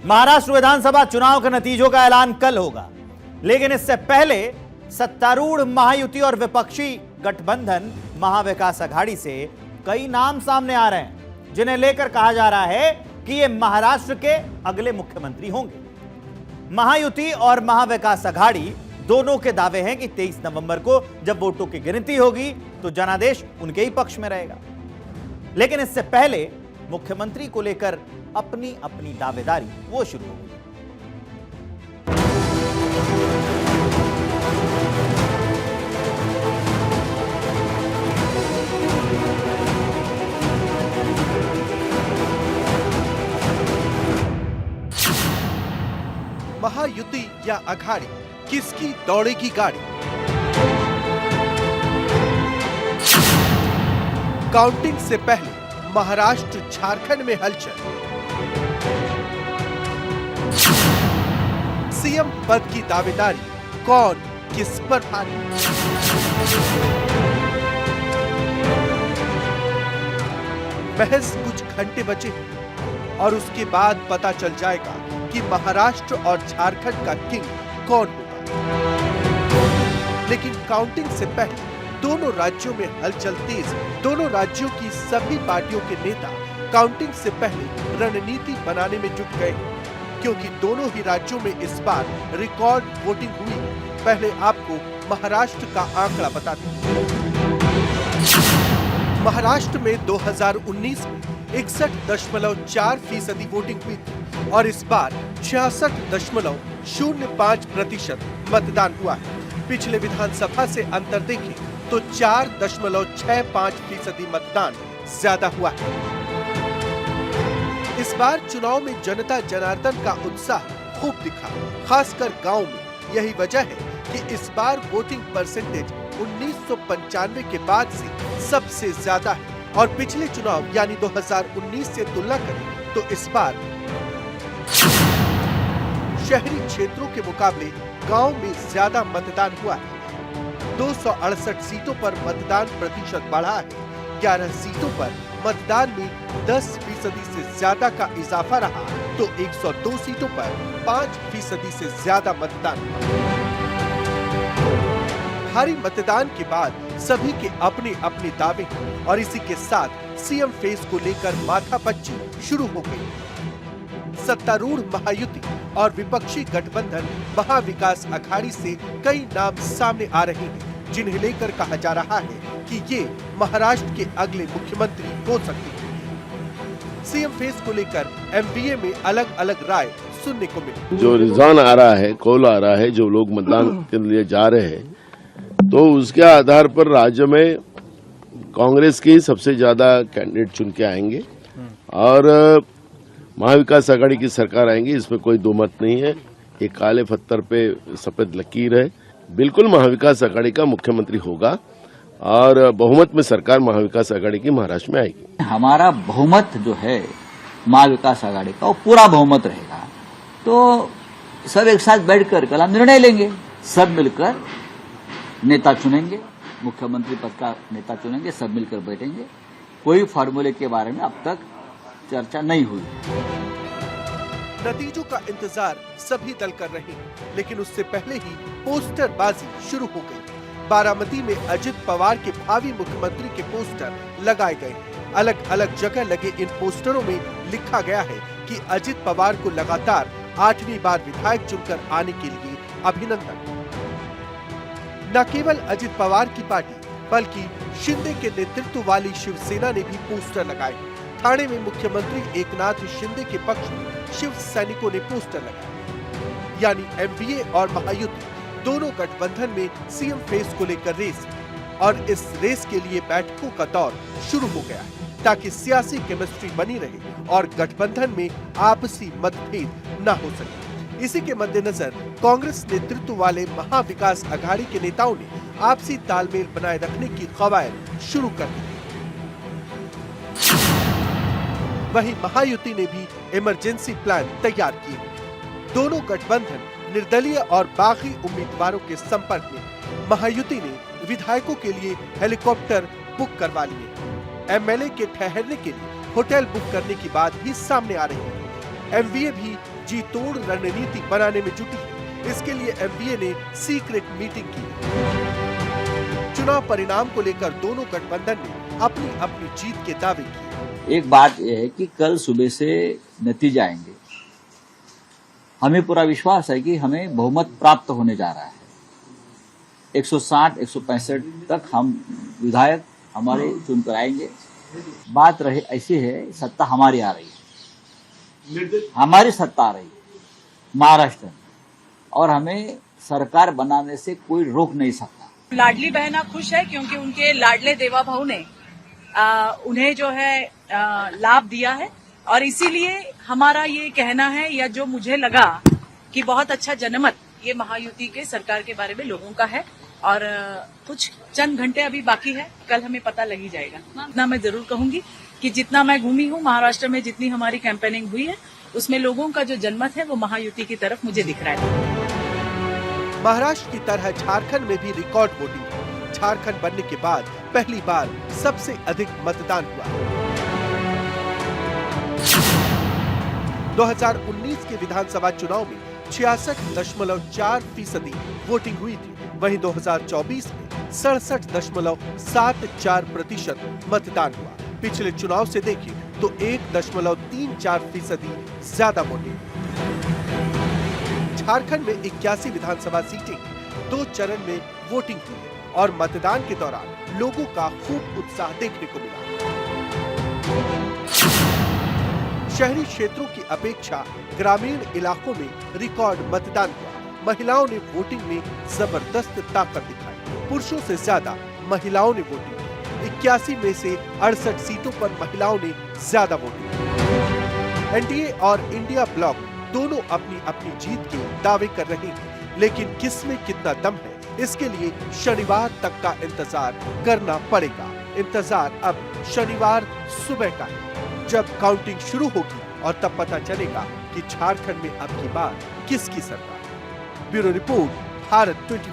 महाराष्ट्र विधानसभा चुनाव के नतीजों का ऐलान कल होगा, लेकिन इससे पहले सत्तारूढ़ महायुति और विपक्षी गठबंधन महाविकास अघाड़ी से कई नाम सामने आ रहे हैं, जिन्हें लेकर कहा जा रहा है कि ये महाराष्ट्र के अगले मुख्यमंत्री होंगे। महायुति और महाविकास अघाड़ी दोनों के दावे हैं कि 23 नवंबर को जब वोटों की गिनती होगी तो जनादेश उनके ही पक्ष में रहेगा। लेकिन इससे पहले मुख्यमंत्री को लेकर अपनी अपनी दावेदारी वो शुरू हो गई। महायुति या अघाड़ी, किसकी दौड़ेगी गाड़ी? काउंटिंग से पहले महाराष्ट्र झारखंड में हलचल। सीएम पद की दावेदारी कौन किस पर भारी? महज कुछ घंटे बचे और उसके बाद पता चल जाएगा कि महाराष्ट्र और झारखंड का किंग कौन होगा। लेकिन काउंटिंग से पहले दोनों राज्यों में हलचल तेज। दोनों राज्यों की सभी पार्टियों के नेता काउंटिंग से पहले रणनीति बनाने में जुट गए, क्योंकि दोनों ही राज्यों में इस बार रिकॉर्ड वोटिंग हुई। पहले आपको महाराष्ट्र का आंकड़ा बताते हैं। महाराष्ट्र में 2019 में 61.4% वोटिंग हुई थी और इस बार 66.05% मतदान हुआ है। पिछले विधानसभा से अंतर देखें तो 4.65% मतदान ज्यादा हुआ है। इस बार चुनाव में जनता जनार्दन का उत्साह खूब दिखा, खासकर गांव में। यही वजह है कि इस बार वोटिंग परसेंटेज 1995 के बाद से सबसे ज्यादा है और पिछले चुनाव यानी 2019 से तुलना करें तो इस बार शहरी क्षेत्रों के मुकाबले गांव में ज्यादा मतदान हुआ है। 268 सीटों पर मतदान प्रतिशत बढ़ा है। 11 सीटों पर मतदान में 10% से ज्यादा का इजाफा रहा तो 102 सीटों पर 5% से ज्यादा मतदान हुआ। भारी मतदान के बाद सभी के अपने अपने दावे और इसी के साथ सीएम फेस को लेकर माथापच्ची शुरू हो गई। सत्तारूढ़ महायुति और विपक्षी गठबंधन महाविकास अघाड़ी से कई नाम सामने आ रहे हैं, जिन्हें लेकर कहा जा रहा है कि ये महाराष्ट्र के अगले मुख्यमंत्री हो सकते हैं। सीएम फेस को लेकर एमबीए में अलग अलग राय सुनने को मिली। जो रुझान आ रहा है, कॉल आ रहा है, जो लोग मतदान के लिए जा रहे हैं, तो उसके आधार पर राज्य में कांग्रेस के सबसे ज्यादा कैंडिडेट चुन के आएंगे और महाविकास अघाड़ी की सरकार आएंगी, इसमें कोई दो मत नहीं है। ये काले पत्थर पे सफेद लकीर है। बिल्कुल महाविकास अघाड़ी का मुख्यमंत्री होगा और बहुमत में सरकार महाविकास अघाड़ी की महाराष्ट्र में आएगी। हमारा बहुमत जो है महाविकास अघाड़ी का, वो पूरा बहुमत रहेगा। तो सब एक साथ बैठकर कल निर्णय लेंगे, सब मिलकर नेता चुनेंगे, मुख्यमंत्री पद का नेता चुनेंगे, सब मिलकर बैठेंगे। कोई फार्मूले के बारे में अब तक चर्चा नहीं हुई। नतीजों का इंतजार सभी दल कर रहे हैं, लेकिन उससे पहले ही पोस्टरबाजी शुरू हो गई। बारामती में अजित पवार के भावी मुख्यमंत्री के पोस्टर लगाए गए। अलग अलग जगह लगे इन पोस्टरों में लिखा गया है कि अजित पवार को लगातार 8वीं बार विधायक चुनकर आने के लिए अभिनंदन। न केवल अजित पवार की पार्टी बल्कि शिंदे के नेतृत्व वाली शिवसेना ने भी पोस्टर लगाए। ठाणे में मुख्यमंत्री एकनाथ शिंदे के पक्ष में शिव सैनिकों ने पोस्टर लगाए। यानी एमबीए और महायुति दोनों गठबंधन में सीएम फेस को लेकर रेस, और इस रेस के लिए बैठकों का दौर शुरू हो गया है ताकि सियासी केमिस्ट्री बनी रहे और गठबंधन में आपसी मतभेद न हो सके। इसी के मद्देनजर कांग्रेस नेतृत्व वाले महाविकास अघाड़ी के नेताओं ने आपसी तालमेल बनाए रखने की कवायद शुरू कर दी। वहीं महायुति ने भी इमरजेंसी प्लान तैयार किए। दोनों गठबंधन निर्दलीय और बागी उम्मीदवारों के संपर्क में। महायुति ने विधायकों के लिए हेलीकॉप्टर बुक करवा लिए। एमएलए के ठहरने के लिए होटल बुक करने की बात भी सामने आ रही है। एमवीए भी जी तोड़ रणनीति बनाने में जुटी है। इसके लिए एमवीए ने सीक्रेट मीटिंग की। चुनाव परिणाम को लेकर दोनों गठबंधन ने अपनी अपनी जीत के दावे किए। एक बात यह है कि कल सुबह से नतीजे आएंगे। हमें पूरा विश्वास है कि हमें बहुमत प्राप्त होने जा रहा है। 160, 165 तक हम विधायक हमारे चुनकर आएंगे। बात रहे ऐसी है, सत्ता हमारी आ रही है, हमारी सत्ता आ रही है महाराष्ट्र में, और हमें सरकार बनाने से कोई रोक नहीं सकता। लाडली बहना खुश है क्योंकि उनके लाडले देवा भाऊ ने उन्हें जो है लाभ दिया है, और इसीलिए हमारा ये कहना है, या जो मुझे लगा कि बहुत अच्छा जनमत ये महायुति के सरकार के बारे में लोगों का है, और कुछ चंद घंटे अभी बाकी है, कल हमें पता लग ही जाएगा। इतना मैं जरूर कहूंगी कि जितना मैं घूमी हूँ महाराष्ट्र में, जितनी हमारी कैंपेनिंग हुई है, उसमें लोगों का जो जनमत है वो महायुति की तरफ मुझे दिख रहा है। महाराष्ट्र की तरह झारखंड में भी रिकॉर्ड वोटिंग हुई। झारखंड बनने के बाद पहली बार सबसे अधिक मतदान हुआ। 2019 के विधानसभा चुनाव में 66.4% वोटिंग हुई थी। वहीं 2024 में 67.74% मतदान हुआ। पिछले चुनाव से देखें तो 1.34% ज्यादा वोटिंग। झारखंड में 81 विधानसभा सीटें 2 चरण में वोटिंग हुई है, और मतदान के दौरान लोगों का खूब उत्साह देखने को मिला। शहरी क्षेत्रों की अपेक्षा ग्रामीण इलाकों में रिकॉर्ड मतदान हुआ। महिलाओं ने वोटिंग में जबरदस्त ताकत दिखाई। पुरुषों से ज्यादा महिलाओं ने वोटिंग की। 81 में से 68 सीटों पर महिलाओं ने ज्यादा वोटिंग की। एनडीए और इंडिया ब्लॉक दोनों अपनी अपनी जीत के दावे कर रहे हैं, लेकिन किसमें कितना दम है, इसके लिए शनिवार तक का इंतजार करना पड़ेगा। इंतजार अब शनिवार सुबह का है, जब काउंटिंग शुरू होगी, और तब पता चलेगा कि झारखंड में अब की बार किसकी सरकार। Bureau report, Bharat 24।